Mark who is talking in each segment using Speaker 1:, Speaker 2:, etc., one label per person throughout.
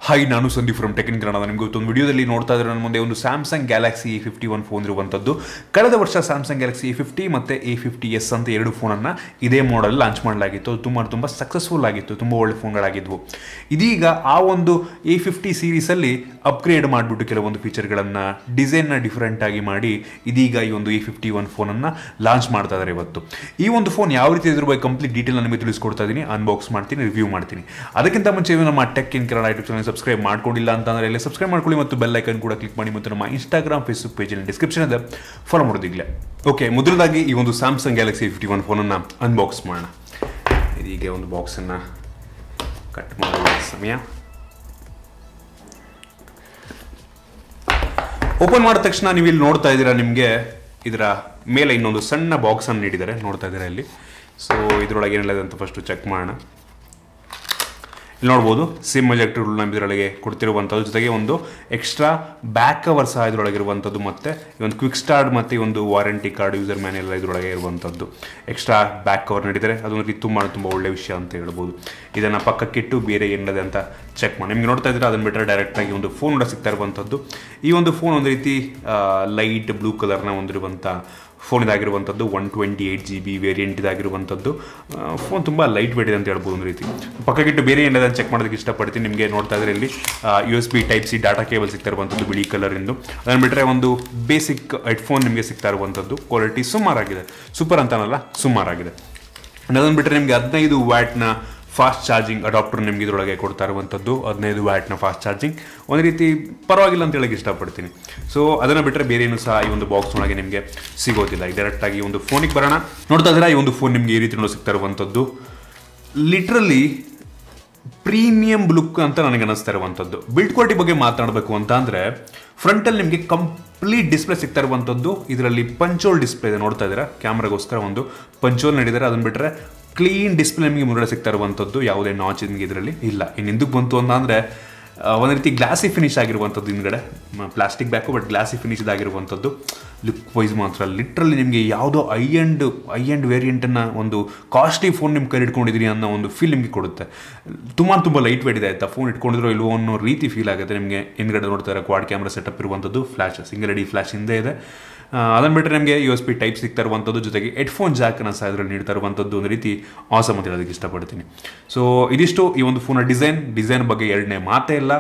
Speaker 1: Hi, ನಾನು Sandeep from tech in Kannada. ನಿಮಗೆ ಒಂದು ವಿಡಿಯೋದಲ್ಲಿ ನೋಡ್ತಾ ಇದ್ರೆ ನನ್ನ ಮುಂದೆ ಒಂದು ಸ್ಯಾಮ್ಸಂಗ್ ಗ್ಯಾಲಕ್ಸಿ A51 ಫೋನ್ ಇರುವಂಥದ್ದು. ಕಳೆದ ವರ್ಷ ಸ್ಯಾಮ್ಸಂಗ್ ಗ್ಯಾಲಕ್ಸಿ A50 ಮತ್ತು A50s ಅಂತ ಎರಡು ಫೋನನ್ನು ಇದೇ ಮಾಡೆಲ್ ಲಾಂಚ್ ಮಾಡಲಾಗಿತ್ತು. ತುಂಬ ಸಕ್ಸಸ್ಫುಲ್ ಆಗಿತ್ತು, ತುಂಬ ಒಳ್ಳೆ ಫೋನ್ಗಳಾಗಿದ್ವು. ಇದೀಗ ಆ ಒಂದು A50 ಸೀರೀಸಲ್ಲಿ ಅಪ್ಗ್ರೇಡ್ ಮಾಡಿಬಿಟ್ಟು ಕೆಲವೊಂದು ಫೀಚರ್ಗಳನ್ನು ಡಿಸೈನ್ನ ಡಿಫ್ರೆಂಟ್ ಆಗಿ ಮಾಡಿ ಇದೀಗ ಈ ಒಂದು A51 ಫೋನನ್ನು ಲಾಂಚ್ ಮಾಡ್ತಾ ಇದ್ದಾರೆ ಇವತ್ತು. ಈ ಒಂದು ಫೋನ್ ಯಾವ ರೀತಿ ಇದ್ರ ಬಗ್ಗೆ ಕಂಪ್ಲೀಟ್ ಡೀಟೇಲ್ ನಿಮಗೆ ತಿಳಿಸ್ಕೊಡ್ತಾ ಇದ್ದೀನಿ, ಅನ್ಬಾಕ್ಸ್ ಮಾಡ್ತೀನಿ, ರಿವ್ಯೂ ಮಾಡ್ತೀನಿ. ಅದಕ್ಕಿಂತ ಮುಂಚೆ ನಮ್ಮ tech in Kannada YouTube channel subscribe ಮಾಡ್ಕೊಂಡಿಲ್ಲ ಅಂತಂದ್ರೆ ಇಲ್ಲಿ ಸಬ್ಸ್ಕ್ರೈಬ್ ಮಾಡ್ಕೊಳ್ಳಿ ಮತ್ತು ಬೆಲ್ ಐಕನ್ ಕೂಡ ಕ್ಲಿಕ್ ಮಾಡಿ ಮತ್ತು ನಮ್ಮ ಇನ್ಸ್ಟಾಗ್ರಾಮ್ ಫೇಸ್ಬುಕ್ ಪೇಜಲ್ಲಿ ಡಿಸ್ಕ್ರಿಪ್ಷನ್ ಇದೆ, ಫಾಲೋ ಮಾಡೋದಿಲ್ಲ. ಓಕೆ, ಮೊದಲದಾಗಿ ಈ ಒಂದು ಸ್ಯಾಮ್ಸಂಗ್ ಗ್ಯಾಲಕ್ಸಿ A51 ಫೋನನ್ನು ಅನ್ಬಾಕ್ಸ್ ಮಾಡೋಣ. ಇದೀಗ ಒಂದು ಬಾಕ್ಸನ್ನು ಕಟ್ ಮಾಡುವ ಸಮಯ. ಓಪನ್ ಮಾಡಿದ ತಕ್ಷಣ ನೀವು ಇಲ್ಲಿ ನೋಡ್ತಾ ಇದ್ದೀರಾ, ನಿಮಗೆ ಇದರ ಮೇಲೆ ಇನ್ನೊಂದು ಸಣ್ಣ ಬಾಕ್ಸನ್ನು ನೀಡಿದ್ದಾರೆ, ನೋಡ್ತಾ ಇದ್ದೀರಾ ಇಲ್ಲಿ. ಸೊ ಇದರೊಳಗೆ ಏನಿಲ್ಲ ಅಂತ ಫಸ್ಟು ಚೆಕ್ ಮಾಡೋಣ. ಇಲ್ಲಿ ನೋಡ್ಬೋದು ಸಿಮ್ ಎಜೆಕ್ಟರ್ ನಮ್ಮ ಇದರೊಳಗೆ ಕೊಡ್ತಿರುವಂಥದ್ದು, ಜೊತೆಗೆ ಒಂದು ಎಕ್ಸ್ಟ್ರಾ ಬ್ಯಾಕ್ ಕವರ್ ಸಹ ಇದರೊಳಗಿರುವಂಥದ್ದು, ಮತ್ತು ಈ ಒಂದು ಕ್ವಿಕ್ ಸ್ಟಾರ್ಟ್ ಮತ್ತು ಈ ಒಂದು ವಾರಂಟಿ ಕಾರ್ಡ್, ಯೂಸರ್ ಮ್ಯಾನ್ಯಲ್ ಇದರೊಳಗೆ ಇರುವಂಥದ್ದು. ಎಕ್ಸ್ಟ್ರಾ ಬ್ಯಾಕ್ ಕವರ್ ನೀಡಿದರೆ ಅದೊಂದು ರೀತಿ ತುಂಬ ಒಳ್ಳೆಯ ವಿಷಯ ಅಂತ ಹೇಳ್ಬೋದು. ಇದನ್ನು ಪಕ್ಕಕ್ಕಿಟ್ಟು ಬೇರೆ ಏನಿದೆ ಅಂತ ಚೆಕ್ ಮಾಡಿ. ನಿಮಗೆ ನೋಡ್ತಾ ಇದ್ರೆ ಅದನ್ನು ಬಿಟ್ಟರೆ ಡೈರೆಕ್ಟಾಗಿ ಒಂದು ಫೋನ್ ಕೂಡ ಸಿಗ್ತಾ ಇರುವಂಥದ್ದು. ಈ ಒಂದು ಫೋನ್ ಒಂದು ರೀತಿ ಲೈಟ್ ಬ್ಲೂ ಕಲರ್ನ ಹೊಂದಿರುವಂಥ ಫೋನ್ ಇದಾಗಿರುವಂಥದ್ದು. 128 GB ವೇರಿಯಂಟ್ ಇದಾಗಿರುವಂಥದ್ದು. ಫೋನ್ ತುಂಬ ಲೈಟ್ ವೇಟ್ ಇದೆ ಅಂತ ಹೇಳ್ಬೋದು. ಒಂದು ರೀತಿ ಪಕ್ಕಕ್ಕಿಟ್ಟು ಬೇರೆ ಏನಿದೆ ಅಂತ ಚೆಕ್ ಮಾಡೋದಕ್ಕೆ ಇಷ್ಟಪಡ್ತೀನಿ. ನಿಮಗೆ ನೋಡ್ತಾ ಇದ್ರೆ ಇಲ್ಲಿ USB Type-C ಡಾಟಾ ಕೇಬಲ್ ಸಿಗ್ತಾ ಇರುವಂಥದ್ದು ಬಿಳಿ ಕಲರಿಂದು. ಅದನ್ನು ಬಿಟ್ಟರೆ ಒಂದು ಬೇಸಿಕ್ ಹೆಡ್ಫೋನ್ ನಿಮಗೆ ಸಿಗ್ತಾ ಇರುವಂಥದ್ದು. ಕ್ವಾಲಿಟಿ ಸುಮಾರಾಗಿದೆ, ಸೂಪರ್ ಅಂತಾನಲ್ಲ, ಸುಮಾರಾಗಿದೆ. ಅದನ್ನು ಬಿಟ್ಟರೆ ನಿಮಗೆ 15 ವ್ಯಾಟ್ನ ಫಾಸ್ಟ್ ಚಾರ್ಜಿಂಗ್ ಅಡಾಪ್ಟರ್ ನಿಮಗೆ ಇದರೊಳಗೆ ಕೊಡ್ತಾ ಇರುವಂಥದ್ದು. 15 ವ್ಯಾಟ್ನ ಫಾಸ್ಟ್ ಚಾರ್ಜಿಂಗ್ ಒಂದು ರೀತಿ ಪರವಾಗಿಲ್ಲ ಅಂತ ಹೇಳಕ್ಕೆ ಇಷ್ಟಪಡ್ತೀನಿ. ಸೊ ಅದನ್ನು ಬಿಟ್ಟರೆ ಬೇರೆ ಏನು ಸಹ ಈ ಒಂದು ಬಾಕ್ಸ್ ಒಳಗೆ ನಿಮಗೆ ಸಿಗೋದಿಲ್ಲ. ಡೈರೆಕ್ಟಾಗಿ ಒಂದು ಫೋನಿಗೆ ಬರೋಣ. ನೋಡ್ತಾ ಇದ್ದೀರಾ, ಈ ಒಂದು ಫೋನ್ ನಿಮಗೆ ಈ ರೀತಿ ಸಿಗ್ತಾ ಇರುವಂಥದ್ದು. ಲಿಟ್ರಲಿ ಪ್ರೀಮಿಯಂ ಲುಕ್ ಅಂತ ನನಗೆ ಅನ್ನಿಸ್ತಾ ಇರುವಂಥದ್ದು. ಬಿಲ್ಡ್ ಕ್ವಾಲಿಟಿ ಬಗ್ಗೆ ಮಾತನಾಡಬೇಕು ಅಂತ ಅಂದರೆ, ಫ್ರಂಟಲ್ಲಿ ನಿಮಗೆ ಕಂಪ್ಲೀಟ್ ಡಿಸ್ಪ್ಲೇ ಸಿಗ್ತಾ ಇರುವಂಥದ್ದು. ಇದರಲ್ಲಿ ಪಂಚೋಲ್ ಡಿಸ್ಪ್ಲೇ ಇದೆ, ನೋಡ್ತಾ ಇದ್ದೀರಾ. ಕ್ಯಾಮ್ರಾಗೋಸ್ಕರ ಒಂದು ಪಂಚೋಲ್ ನೀಡಿದ್ದಾರೆ. ಅದನ್ನು ಬಿಟ್ಟರೆ ಕ್ಲೀನ್ ಡಿಸ್ಪ್ಲೇ ನಿಮಗೆ ಮುನ್ನಡೆ ಸಿಗ್ತಾ ಇರುವಂಥದ್ದು. ಯಾವುದೇ ನಾಚ್ ನಿಮಗೆ ಇದರಲ್ಲಿ ಇಲ್ಲ. ಇನ್ನು ಹಿಂದಕ್ಕೆ ಬಂತು ಅಂತಂದರೆ ಒಂದು ರೀತಿ ಗ್ಲಾಸಿ ಫಿನಿಶ್ ಆಗಿರುವಂಥದ್ದು. ಹಿಂದ್ಗಡೆ plastic back, but glossy finish ಇದಾಗಿರುವಂಥದ್ದು. ಲುಕ್ ವೈಸ್ ಮಾತ್ರ ಲಿಟ್ರಲಿ ನಿಮಗೆ ಯಾವುದೋ ಐ ಎಂಡ್ ವೇರಿಯಂಟನ್ನು ಒಂದು ಕಾಸ್ಟ್ಲಿ ಫೋನ್ ನಿಮ್ಮ ಕೈ ಇಟ್ಕೊಂಡಿದ್ದೀರಿ ಅನ್ನೋ ಒಂದು ಫೀಲ್ ನಿಮಗೆ ಕೊಡುತ್ತೆ. ತುಂಬ ಲೈಟ್ ವೇಟ್ ಇದೆ ಆಯಿತಾ. ಫೋನ್ ಇಟ್ಕೊಂಡಿರೋ ಇಲ್ವೋ ಅನ್ನೋ ರೀತಿ ಫೀಲ್ ಆಗುತ್ತೆ ನಿಮಗೆ. ಹಿಂದ್ಗಡೆ ನೋಡ್ತಾರೆ ಕ್ವಾಡ್ ಕ್ಯಾಮ್ರಾ ಸೆಟಪ್ ಇರುವಂಥದ್ದು. ಫ್ಲ್ಯಾಶ್, ಸಿಂಗಲ್ ಡಿ ಫ್ಲ್ಯಾಶ್ ಹಿಂದೆ ಇದೆ. ಅದನ್ನು ಬಿಟ್ಟರೆ ನಿಮಗೆ USB Type ಸಿಗ್ತಾ ಇರುವಂಥದ್ದು, ಜೊತೆಗೆ ಹೆಡ್ಫೋನ್ ಜಾಕನ್ನು ಸಹ ಇದರಲ್ಲಿ ನೀಡ್ತಾ ಇರುವಂಥದ್ದು. ಒಂದು ರೀತಿ ಆಸಮ್ ಅಂತ ಹೇಳೋದಕ್ಕೆ ಇಷ್ಟಪಡ್ತೀನಿ. ಸೊ ಇದಿಷ್ಟು ಈ ಒಂದು ಫೋನ ಡಿಸೈನ್ ಬಗ್ಗೆ ಎರಡನೇ ಮಾತೇ ಇಲ್ಲ.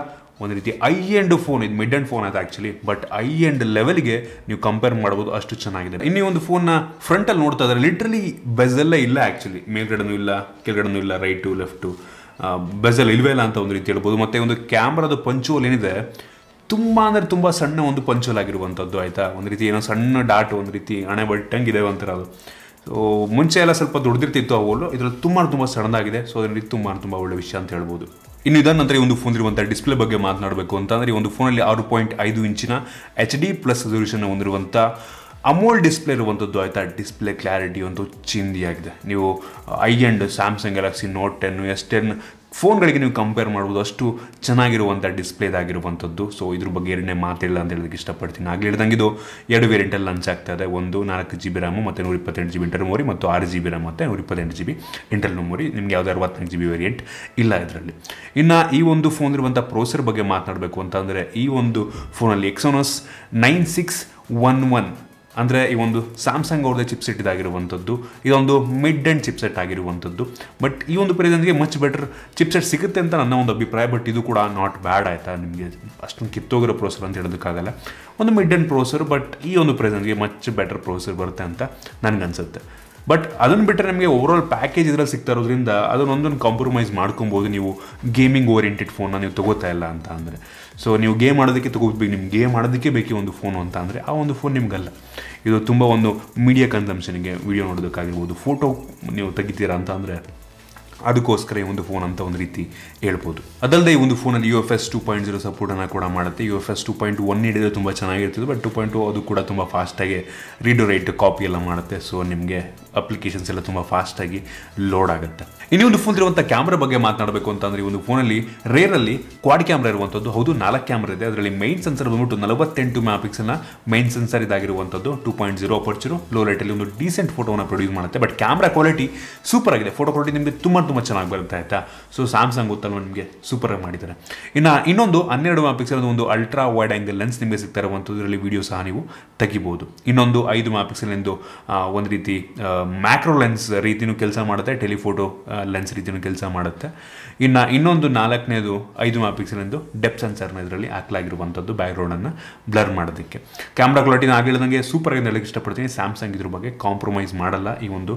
Speaker 1: ಒಂದು ರೀತಿ ಐ ಎಂಡ್ ಫೋನ್, ಇದು ಮಿಡ್ ಎಂಡ್ ಫೋನ್ ಆಯ್ತು ಆ್ಯಕ್ಚುಲಿ, ಬಟ್ ಐ ಎಂಡ್ ಲೆವೆಲ್ಗೆ ನೀವು ಕಂಪೇರ್ ಮಾಡ್ಬೋದು, ಅಷ್ಟು ಚೆನ್ನಾಗಿದೆ. ಇನ್ನು ಈ ಒಂದು ಫೋನ್ನ ಫ್ರಂಟಲ್ಲಿ ನೋಡ್ತಾ ಇದ್ದಾರೆ, ಲಿಟ್ರಲಿ ಬೆಜೆಲ್ಲ ಇಲ್ಲ ಆ್ಯಕ್ಚುಲಿ. ಮೇಲ್ಗಡೆನೂ ಇಲ್ಲ, ಕೆಳಗಡೆನೂ ಇಲ್ಲ, ರೈಟು ಲೆಫ್ಟು ಬೆಜೆಲ್ ಇಲ್ವೇ ಇಲ್ಲ ಅಂತ ಒಂದು ರೀತಿ ಹೇಳ್ಬೋದು. ಮತ್ತು ಒಂದು ಕ್ಯಾಮ್ರಾದ ಪಂಚೋಲ್ ಏನಿದೆ, ತುಂಬ ಸಣ್ಣ ಒಂದು ಪಂಚೋಲ್ ಆಗಿರುವಂಥದ್ದು ಆಯಿತಾ. ಒಂದು ರೀತಿ ಏನೋ ಸಣ್ಣ ಡಾಟ್, ಒಂದು ರೀತಿ ಹಣೆ ಬಟ್ಟಂಗೆ ಇದೆ ಒಂಥರ ಅದು. ಸೊ ಮುಂಚೆ ಎಲ್ಲ ಸ್ವಲ್ಪ ದೊಡ್ಡದಿರ್ತಿತ್ತು ಅವು, ಇದರಲ್ಲಿ ತುಂಬ ಸಣ್ಣದಾಗಿದೆ. ಸೊ ಅದರಲ್ಲಿ ತುಂಬ ಒಳ್ಳೆ ವಿಷಯ ಅಂತ ಹೇಳ್ಬೋದು. ಇನ್ನು ಇದರ ನಂತರ ಈ ಒಂದು ಫೋನ್ ಇರುವಂಥ ಡಿಸ್ಪ್ಲೇ ಬಗ್ಗೆ ಮಾತನಾಡಬೇಕು ಅಂತಂದರೆ, ಈ ಒಂದು ಫೋನಲ್ಲಿ 6.5 ಇಂಚಿನ HD+ ರೆಸಲ್ಯೂಷನ್ ಹೊಂದಿರುವಂಥ ಅಮೋಲ್ ಡಿಸ್ಪ್ಲೇ ಇರುವಂಥದ್ದು ಆಯಿತಾ. ಡಿಸ್ಪ್ಲೇ ಕ್ಲಾರಿಟಿ ಒಂದು ಚಿಂದಿಯಾಗಿದೆ. ನೀವು I end Samsung Galaxy note 10, S10 ಫೋನ್ಗಳಿಗೆ ನೀವು ಕಂಪೇರ್ ಮಾಡ್ಬೋದು, ಅಷ್ಟು ಚೆನ್ನಾಗಿರುವಂಥ ಡಿಸ್ಪ್ಲೇದಾಗಿರುವಂಥದ್ದು. ಸೊ ಇದ್ರ ಬಗ್ಗೆ ಎರಡನೇ ಮಾತಿಲ್ಲ ಅಂತ ಹೇಳೋದಕ್ಕೆ ಇಷ್ಟಪಡ್ತೀನಿ. ಆಗಲಿ ಹೇಳ್ದಂಗೆ ಇದು 2 ವೇರಿಯಂಟಲ್ಲಿ ಲಾಂಚ್ ಆಗ್ತಾ ಇದೆ. ಒಂದು 4 GB ರ್ಯಾಮು ಮತ್ತು 128 GB ಇಂಟರ್ನಲ್ ಮೆಮೊರಿ, ಮತ್ತು 6 GB ರ್ಯಾಮ್ ಮತ್ತು 128 GB ಇಂಟರ್ನಲ್ ಮೆಮೊರಿ. ನಿಮಗೆ ಯಾವುದೇ 64 GB ವೇರಿಯಂಟ್ ಇಲ್ಲ ಇದರಲ್ಲಿ. ಇನ್ನು ಈ ಒಂದು ಫೋನ್ ಇರುವಂಥ ಪ್ರೊಸೆಸರ್ ಬಗ್ಗೆ ಮಾತನಾಡಬೇಕು ಅಂತಂದರೆ, ಈ ಒಂದು ಫೋನಲ್ಲಿ Exynos 9611 ಅಂದರೆ ಈ ಒಂದು ಸ್ಯಾಮ್ಸಂಗ್ ಅವ್ರದ್ದೇ ಚಿಪ್ಸೆಟ್ ಇದಾಗಿರುವಂಥದ್ದು. ಇದೊಂದು ಮಿಡ್ ಎಂಡ್ ಚಿಪ್ಸೆಟ್ ಆಗಿರುವಂಥದ್ದು. ಬಟ್ ಈ ಒಂದು ಪ್ರೈಸ್ಗೆ ಮಚ್ ಬೆಟರ್ ಚಿಪ್ಸೆಟ್ ಸಿಗುತ್ತೆ ಅಂತ ನನ್ನ ಒಂದು ಅಭಿಪ್ರಾಯ. ಬಟ್ ಇದು ಕೂಡ ನಾಟ್ ಬ್ಯಾಡ್ ಆಯಿತಾ. ನಿಮಗೆ ಅಷ್ಟೊಂದು ಕಿತ್ತೋಗಿರೋ ಪ್ರೊಸೆಸರ್ ಅಂತ ಹೇಳೋದಕ್ಕಾಗಲ್ಲ. ಒಂದು ಮಿಡ್ ಎಂಡ್ ಪ್ರೊಸೆಸರ್, ಬಟ್ ಈ ಒಂದು ಪ್ರೈಸ್ಗೆ ಮಚ್ ಬೆಟರ್ ಪ್ರೊಸೆಸರ್ ಬರುತ್ತೆ ಅಂತ ನನಗನ್ಸುತ್ತೆ. ಬಟ್ ಅದನ್ನು ಬಿಟ್ಟರೆ ನಿಮಗೆ ಓವರಾಲ್ ಪ್ಯಾಕೇಜ್ ಇದರಲ್ಲಿ ಸಿಗ್ತಾ ಇರೋದ್ರಿಂದ ಅದನ್ನೊಂದನ್ನು ಕಾಂಪ್ರಮೈಸ್ ಮಾಡ್ಕೊಬೋದು. ನೀವು ಗೇಮಿಂಗ್ ಓರಿಯೆಂಟೆಡ್ ಫೋನ್ನ ನೀವು ತೊಗೋತಾ ಇಲ್ಲ ಅಂತ ಅಂದರೆ, ಸೊ ನೀವು ಗೇಮ್ ಆಡೋದಕ್ಕೆ ತೊಗೋಬೇಕು, ನಿಮ್ಗೆ ಗೇಮ್ ಆಡೋದಕ್ಕೆ ಬೇಕಿ ಒಂದು ಫೋನು ಅಂತ ಅಂದರೆ ಆ ಒಂದು ಫೋನ್ ನಿಮಗಲ್ಲ. ಇದು ತುಂಬ ಒಂದು ಮೀಡಿಯಾ ಕನ್ಸಂಪ್ಷನ್ಗೆ, ವೀಡಿಯೋ ನೋಡೋದಕ್ಕಾಗಿರ್ಬೋದು, ಫೋಟೋ ನೀವು ತೆಗಿತೀರಾ ಅಂತ ಅಂದರೆ ಅದಕ್ಕೋಸ್ಕರ ಈ ಒಂದು ಫೋನ್ ಅಂತ ಒಂದು ರೀತಿ ಹೇಳ್ಬೋದು. ಅದಲ್ಲದೆ ಈ ಒಂದು ಫೋನಲ್ಲಿ UFS 2.0 ಸಪೋರ್ಟನ್ನು ಕೂಡ ಮಾಡುತ್ತೆ. UFS 2.1 ನೀಡಿದರೆ ತುಂಬ ಚೆನ್ನಾಗಿರ್ತದೆ, ಬಟ್ 2.2 ಅದು ಕೂಡ ತುಂಬ ಫಾಸ್ಟಾಗಿ ರೀಡ್ ರೈಟ್ ಕಾಪಿ ಎಲ್ಲ ಮಾಡುತ್ತೆ. ಸೊ ನಿಮಗೆ ಅಪ್ಲಿಕೇಶನ್ಸ್ ಎಲ್ಲ ತುಂಬ ಫಾಸ್ಟಾಗಿ ಲೋಡ್ ಆಗುತ್ತೆ. ಇನ್ನೊಂದು ಫೋನ್ ಇರುವಂಥ ಕ್ಯಾಮ್ರಾ ಬಗ್ಗೆ ಮಾತನಾಡಬೇಕು ಅಂತಂದರೆ ಈ ಒಂದು ಫೋನಲ್ಲಿ ರೇರಲ್ಲಿ ಕ್ವಾಡ್ ಕ್ಯಾಮ್ರಾ ಇರುವಂಥದ್ದು. ಹೌದು, 4 ಕ್ಯಾಮ್ರಾ ಇದೆ. ಅದರಲ್ಲಿ ಮೈನ್ ಸೆನ್ಸರ್ ಬಂದ್ಬಿಟ್ಟು 48 ಮೆಗಾ ಪಿಕ್ಸೆಲ್ನ ಮೈನ್ ಸೆನ್ಸರ್ ಇದಾಗಿರುವಂಥದ್ದು. 2.0 ಅಪರ್ಚರು, ಲೋ ಲೈಟಲ್ಲಿ ಒಂದು ಡೀಸೆಂಟ್ ಫೋಟೋವನ್ನು ಪ್ರೊಡ್ಯೂಸ್ ಮಾಡುತ್ತೆ. ಬಟ್ ಕ್ಯಾಮ್ರಾ ಕ್ವಾಲಿಟಿ ಸೂಪರ್ ಆಗಿದೆ. ಫೋಟೋ ಕ್ವಾಲಿಟಿ ನಿಮಗೆ ತುಂಬ ಚೆನ್ನಾಗಿ ಬರುತ್ತೆ ಆಯಿತಾ. ಸೊ ಸ್ಯಾಮ್ಸಂಗ್ ಗೊತ್ತಲ್ವ ನಿಮಗೆ, ಸೂಪರಾಗಿ ಮಾಡಿದ್ದಾರೆ. ಇನ್ನೊಂದು 12 ಮೆಗಾ ಪಿಕ್ಸೆಲ್ ಒಂದು ಅಲ್ಟ್ರಾ ವೈಡ್ ಆಂಗಲ್ ಲೆನ್ಸ್ ನಿಮಗೆ ಸಿಗ್ತಾ ಇರುವಂಥದ್ದು. ಇದರಲ್ಲಿ ವಿಡಿಯೋ ಸಹ ನೀವು ತೆಗಿಬಹುದು. ಇನ್ನೊಂದು 5 ಮೆಗಾ ಪಿಕ್ಸೆಲ್ ಎಂದು ಒಂದು ರೀತಿ ಮ್ಯಾಕ್ರೋ ಲೆನ್ಸ್ ರೀತಿಯೂ ಕೆಲಸ ಮಾಡುತ್ತೆ, ಟೆಲಿಫೋಟೋ ಲೆನ್ಸ್ ರೀತಿಯೂ ಕೆಲಸ ಮಾಡುತ್ತೆ. ಇನ್ನೊಂದು 4ನೇದು 5 ಮೆಗಾ ಪಿಕ್ಸೆಲ್ ಎಂದು ಡೆಪ್ತ್ ಸೆನ್ಸರ್ನ ಇದರಲ್ಲಿ ಹಾಕಲಾಗಿರುವಂಥದ್ದು ಬ್ಯಾಕ್ಗ್ರೌಂಡನ್ನು ಬ್ಲರ್ ಮಾಡೋದಕ್ಕೆ. ಕ್ಯಾಮ್ರಾ ಕ್ವಾಲಿಟಿನ ಆಗಿಲ್ಲದಂಗೆ ಸೂಪರ್ ಆಗಿ ಹೇಳಕ್ಕೆ ಇಷ್ಟಪಡ್ತೀನಿ. ಸ್ಯಾಮ್ಸಂಗ್ ಇದ್ರ ಬಗ್ಗೆ ಕಾಂಪ್ರಮೈಸ್ ಮಾಡಲ್ಲ. ಈ ಒಂದು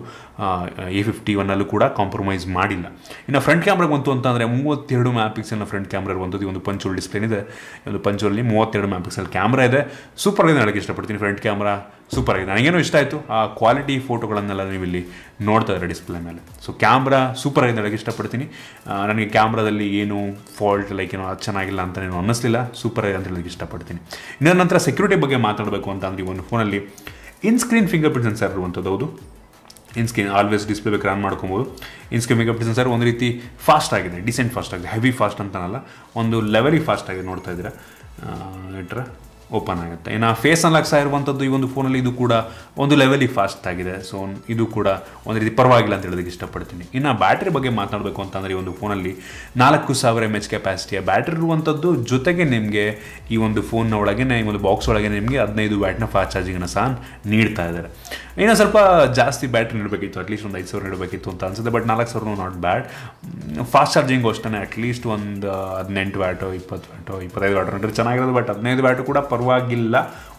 Speaker 1: A51 ಕೂಡ ಕಾಂಪ್ರಮೈಸ್ ಮಾಡಿಲ್ಲ. ಇನ್ನು ಫ್ರಂಟ್ ಕ್ಯಾಮ್ರಾಗೆ ಬಂತು ಅಂತಂದರೆ 32 ಮೆಗಾ ಪಿಕ್ಸೆಲ್ನ ಫ್ರಂಟ್ ಕ್ಯಾಮ್ರಾ ಇರುವಂಥದ್ದು. ಈ ಒಂದು ಪಂಚೋಲ್ ಡಿಸ್ಪ್ಲೇ ಇದೆ. ಈ ಒಂದು ಪಂಚೋಲಲ್ಲಿ 32 ಮೆಗಾ ಪಿಕ್ಸೆಲ್ ಕ್ಯಾಮ್ರಾ ಇದೆ. ಸೂಪರ್ ಆಗಿ ಹೇಳಕ್ಕೆ ಇಷ್ಟಪಡ್ತೀನಿ. ಫ್ರಂಟ್ ಕ್ಯಾಮ್ರಾ ಸೂಪರ್ ಆಗಿದೆ. ನನಗೇನು ಇಷ್ಟ ಆಯಿತು, ಆ ಕ್ವಾಲಿಟಿ ಫೋಟೋಗಳನ್ನೆಲ್ಲ ನೀವು ಇಲ್ಲಿ ನೋಡ್ತಾ ಇದ್ದಾರೆ ಡಿಸ್ಪ್ಲೇ ಮೇಲೆ. ಸೊ ಕ್ಯಾಮ್ರಾ ಸೂಪರ್ ಆಗಿ ಹೇಳಕ್ಕೆ ಇಷ್ಟಪಡ್ತೀನಿ. ನನಗೆ ಕ್ಯಾಮ್ರಾದಲ್ಲಿ ಏನು ಫಾಲ್ಟ್ ಏನೋ ಅದು ಚೆನ್ನಾಗಿಲ್ಲ ಅಂತ ಏನು ಅನ್ನಿಸ್ಲಿಲ್ಲ. ಸೂಪರ್ ಆಗಿ ಅಂತ ಹೇಳಕ್ಕೆ ಇಷ್ಟಪಡ್ತೀನಿ. ಇನ್ನೊಂದು ನಂತರ ಸೆಕ್ಯೂರಿಟಿ ಬಗ್ಗೆ ಮಾತಾಡಬೇಕು ಅಂತ ಅಂದರೆ ಈ ಒಂದು ಫೋನಲ್ಲಿ ಇನ್ಸ್ಕ್ರೀನ್ ಫಿಂಗರ್ ಪ್ರಿಂಟ್ ಸೆನ್ಸರ್ ಇರುವಂಥದ್ದು. ಹೌದು, ಇನ್ಸ್ಕ್ರೀನ್ ಆಲ್ವೇಸ್ ಡಿಸ್ಪ್ಲೇ ಬೇಕು ರನ್ ಮಾಡ್ಕೊಬೋದು. ಇನ್ಸ್ಕ್ರೀನ್ ಫಿಂಗರ್ ಪ್ರಿಂಟ್ ಸೆನ್ಸರ್ ಒಂದು ರೀತಿ ಫಾಸ್ಟ್ ಆಗಿದೆ, ಡಿಸೆಂಟ್ ಫಾಸ್ಟ್ ಆಗಿದೆ. ಹೆವಿ ಫಾಸ್ಟ್ ಅಂತನಲ್ಲ, ಒಂದು ಲೆವೆಲಿಗೆ ಫಾಸ್ಟ್ ಆಗಿದೆ. ನೋಡ್ತಾ ಇದ್ದೀರಾ, ಇಟ್ರೆ ಓಪನ್ ಆಗುತ್ತೆ. ಇನ್ನು ಫೇಸ್ ಅನ್ಲಾಕ್ ಸಹ ಇರುವಂಥದ್ದು ಈ ಒಂದು ಫೋನಲ್ಲಿ. ಇದು ಕೂಡ ಒಂದು ಲೆವೆಲಿಗೆ ಫಾಸ್ಟ್ ಆಗಿದೆ. ಸೊ ಇದು ಕೂಡ ಒಂದು ರೀತಿ ಪರವಾಗಿಲ್ಲ ಅಂತ ಹೇಳೋದಕ್ಕೆ ಇಷ್ಟಪಡ್ತೀನಿ. ಇನ್ನು ಬ್ಯಾಟ್ರಿ ಬಗ್ಗೆ ಮಾತನಾಡಬೇಕು ಅಂತಂದರೆ ಈ ಒಂದು ಫೋನಲ್ಲಿ 4000 mAh ಕೆಪಾಸಿಟಿಯ ಬ್ಯಾಟ್ರಿ ಇರುವಂಥದ್ದು. ಜೊತೆಗೆ ನಿಮಗೆ ಈ ಒಂದು ಫೋನ್ನ ಒಳಗೆ, ಈ ಒಂದು ಬಾಕ್ಸ್ ಒಳಗೆ ನಿಮಗೆ 15 ವ್ಯಾಟ್ನ ಫಾಸ್ಟ್ ಚಾರ್ಜಿಂಗನ್ನು ಸಹ ನೀಡ್ತಾ ಇದ್ದಾರೆ. ಇನ್ನೂ ಸ್ವಲ್ಪ ಜಾಸ್ತಿ ಬ್ಯಾಟ್ರಿ ನೀಡಬೇಕಿತ್ತು, ಅಟ್ಲೀಸ್ಟ್ ಒಂದು 5000 ನೀಡಬೇಕಿತ್ತು ಅಂತ ಅನ್ಸುತ್ತೆ. But 4000 not bad. Fast charging ಅಷ್ಟೇ, ಅಟ್ಲೀಸ್ಟ್ ಒಂದು 18 ವ್ಯಾಟು, 20 ವ್ಯಾಟು, 25 ವ್ಯಾಟು ನೋಡಿದ್ರೆ ಚೆನ್ನಾಗಿರೋದು. ಬಟ್ 15 ವ್ಯಾಟು ಕೂಡ ಪರವಾಗಿಲ್ಲ,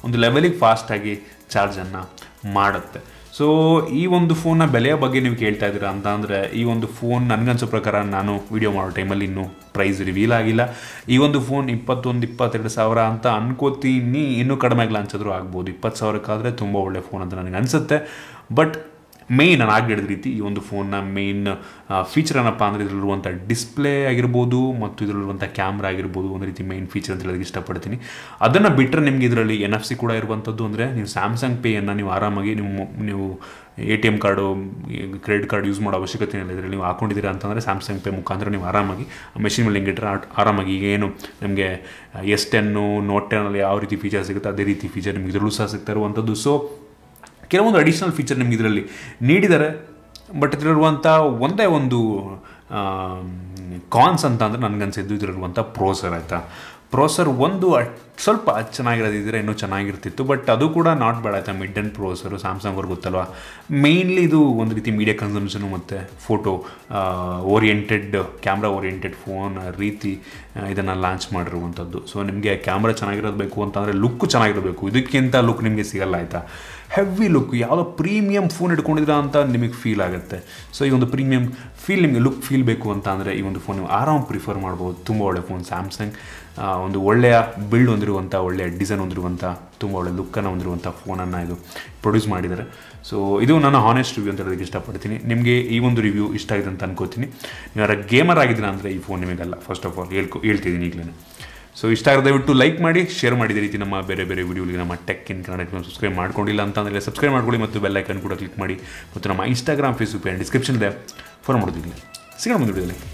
Speaker 1: ಒಂದು ಲೆವೆಲಿಗೆ ಫಾಸ್ಟಾಗಿ ಚಾರ್ಜನ್ನು ಮಾಡುತ್ತೆ. ಸೊ ಈ ಒಂದು ಫೋನ್ನ ಬೆಲೆಯ ಬಗ್ಗೆ ನೀವು ಕೇಳ್ತಾ ಇದ್ದೀರಾ ಅಂತ ಅಂದರೆ, ಈ ಒಂದು ಫೋನ್ ನನಗನ್ಸೋ ಪ್ರಕಾರ, ನಾನು ವಿಡಿಯೋ ಮಾಡೋ ಟೈಮಲ್ಲಿ ಇನ್ನೂ ಪ್ರೈಸ್ ರಿವೀಲ್ ಆಗಿಲ್ಲ. ಈ ಒಂದು ಫೋನ್ 21-22 ಸಾವಿರ ಅಂತ ಅನ್ಕೋತೀನಿ. ಇನ್ನೂ ಕಡಿಮೆ ಆಗಲ್ಲ ಅನ್ಸಿದ್ರು ಆಗ್ಬೋದು. 20 ಸಾವಿರಕ್ಕಾದರೆ ತುಂಬ ಒಳ್ಳೆ ಫೋನ್ ಅಂತ ನನಗೆ ಅನಿಸುತ್ತೆ. ಬಟ್ ಮೇಯ್ನ್ ನಾನು ಆಗಿ ಹೇಳಿದ ರೀತಿ ಈ ಒಂದು ಫೋನ್ನ ಮೇಯ್ನ್ ಫೀಚರ್ ಏನಪ್ಪ ಅಂದರೆ ಇದರಲ್ಲಿರುವಂಥ ಡಿಸ್ಪ್ಲೇ ಆಗಿರ್ಬೋದು ಮತ್ತು ಇದರಲ್ಲಿರುವಂಥ ಕ್ಯಾಮ್ರಾ ಆಗಿರ್ಬೋದು ಒಂದು ರೀತಿ ಮೇಯ್ನ್ ಫೀಚರ್ ಅಂತ ಹೇಳೋದಕ್ಕೆ ಇಷ್ಟಪಡ್ತೀನಿ. ಅದನ್ನು ಬಿಟ್ಟರೆ ನಿಮಗೆ ಇದರಲ್ಲಿ NFC ಕೂಡ ಇರುವಂಥದ್ದು. ಅಂದರೆ ನೀವು ಸ್ಯಾಮ್ಸಂಗ್ ಪೇಯನ್ನು ನೀವು ಆರಾಮಾಗಿ ನೀವು ATM card, credit card use ಮಾಡೋ ಅವಶ್ಯಕತೆ ಇಲ್ಲ. ಇದರಲ್ಲಿ ನೀವು ಹಾಕೊಂಡಿದ್ದೀರಾ ಅಂತಂದರೆ ಸ್ಯಾಮ್ಸಂಗ್ ಪೇ ಮುಖಾಂತರ ನೀವು ಆರಾಮಾಗಿ ಮೆಷಿನ್ ಮೇಲೆ ಲಿಂಕ್ ಇಟ್ಟರೆ ಆರಾಮಾಗಿ ಏನು ನಮಗೆ S10, Note 10 ಯಾವ ರೀತಿ ಫೀಚರ್ ಸಿಗುತ್ತೆ ಅದೇ ರೀತಿ ಫೀಚರ್ ನಿಮಗೆ ಇದರಲ್ಲೂ ಸಹ ಸಿಗ್ತಾ ಇರುವಂಥದ್ದು. ಸೊ ಕೆಲವೊಂದು ಅಡಿಷ್ನಲ್ ಫೀಚರ್ ನಿಮ್ಗೆ ಇದರಲ್ಲಿ ನೀಡಿದ್ದಾರೆ. ಬಟ್ ಇದರಲ್ಲಿರುವಂಥ ಒಂದೇ ಒಂದು ಕಾನ್ಸ್ ಅಂತ ಅಂದರೆ ನನಗನ್ಸಿದ್ದು ಇದರಲ್ಲಿರುವಂಥ ಪ್ರೋಸರ್ ಆಯಿತಾ. ಪ್ರೋಸರ್ ಒಂದು ಸ್ವಲ್ಪ ಚೆನ್ನಾಗಿರೋದಿದ್ದರೆ ಇನ್ನೂ ಚೆನ್ನಾಗಿರ್ತಿತ್ತು. ಬಟ್ ಅದು ಕೂಡ ನಾಟ್ ಬ್ಯಾಡ್ ಆಯಿತಾ. ಮಿಡ್ ಆ್ಯಂಡ್ ಪ್ರೋಸರು ಸ್ಯಾಮ್ಸಂಗ್ ಅವ್ರಿಗೆ ಗೊತ್ತಲ್ವ. ಮೇಯ್ನ್ಲಿ ಇದು ಒಂದು ರೀತಿ ಮೀಡಿಯಾ ಕನ್ಸಂಪ್ಷನು ಮತ್ತು photo oriented, camera oriented phone ರೀತಿ ಇದನ್ನು ಲಾಂಚ್ ಮಾಡಿರುವಂಥದ್ದು. ಸೊ ನಿಮಗೆ ಕ್ಯಾಮ್ರಾ ಚೆನ್ನಾಗಿರೋದು ಬೇಕು ಅಂತಂದರೆ ಲುಕ್ಕು ಚೆನ್ನಾಗಿರಬೇಕು. ಇದಕ್ಕಿಂತ ಲುಕ್ ನಿಮಗೆ ಸಿಗಲ್ಲ ಆಯಿತಾ. ಹೆವಿ ಲುಕ್, ಯಾವುದೋ ಪ್ರೀಮಿಯಮ್ ಫೋನ್ ಇಟ್ಕೊಂಡಿದ್ದೀರಾ ಅಂತ ನಿಮಗೆ ಫೀಲ್ ಆಗುತ್ತೆ. ಸೊ ಈ ಒಂದು ಪ್ರೀಮಿಯಮ್ ಫೀಲ್, ನಿಮಗೆ ಲುಕ್ ಫೀಲ್ ಬೇಕು ಅಂತ ಅಂದರೆ ಈ ಒಂದು ಫೋನ್ ನೀವು ಆರಾಮ್ ಪ್ರಿಫರ್ ಮಾಡ್ಬೋದು. ತುಂಬ ಒಳ್ಳೆ ಫೋನ್ ಸ್ಯಾಮ್ಸಂಗ್. ಒಂದು ಒಳ್ಳೆಯ ಬಿಲ್ಡ್ ಹೊಂದಿರುವಂಥ, ಒಳ್ಳೆಯ ಡಿಸೈನ್ ಹೊಂದಿರುವಂಥ, ತುಂಬ ಒಳ್ಳೆ ಲುಕ್ಕನ್ನು ಹೊಂದಿರುವಂಥ ಫೋನನ್ನು ಇದು ಪ್ರೊಡ್ಯೂಸ್ ಮಾಡಿದ್ದಾರೆ. ಸೊ ಇದು ನನ್ನ ಹಾನೆಸ್ಟ್ ರಿವ್ಯೂ ಅಂತ ಹೇಳೋದಕ್ಕೆ ಇಷ್ಟಪಡ್ತೀನಿ. ನಿಮಗೆ ಈ ಒಂದು ರಿವ್ಯೂ ಇಷ್ಟ ಆಗಿದೆ ಅಂತ ಅನ್ಕೋತೀನಿ. ನೀವು ಯಾರ ಗೇಮರ್ ಆಗಿದ್ದೀರಾ ಅಂದರೆ ಈ ಫೋನ್ ನಿಮಗಲ್ಲ, ಫಸ್ಟ್ ಆಫ್ ಆಲ್ ಹೇಳ್ತಿದ್ದೀನಿ ಈಗಲೇ. ಸೊ ಇಷ್ಟ ಆಗ ದಯವಿಟ್ಟು ಲೈಕ್ ಮಾಡಿ, ಶೇರ್ ಮಾಡಿದ ರೀತಿ ನಮ್ಮ ಬೇರೆ ವಿಡಿಯೋಗಳಿಗೆ ನಮ್ಮ ಟೆಕ್ ಇನ್ ಕನ್ನಡ ಸಬ್ಸ್ಕ್ರೈಬ್ ಮಾಡ್ಕೊಂಡಿಲ್ಲ ಅಂತಂದರೆ ಸಬ್ಸ್ಕ್ರೈಬ್ ಮಾಡ್ಕೊಳ್ಳಿ ಮತ್ತು ಬೆಲ್ ಐಕನ್ ಕೂಡ ಕ್ಲಿಕ್ ಮಾಡಿ. ಮತ್ತು ನಮ್ಮ ಇನ್ಸ್ಟಾಗ್ರಾಮ್, ಫೇಸ್ಬುಕ್ ಡಿಸ್ಕ್ರಿಪ್ಷನ್ ಇದೆ, ಫಾಲೋ ಮಾಡೋದಿಲ್ಲ. ಸಿಗೋಣ ಮುಂದೆ ವಿಡಿಯೋದಲ್ಲಿ.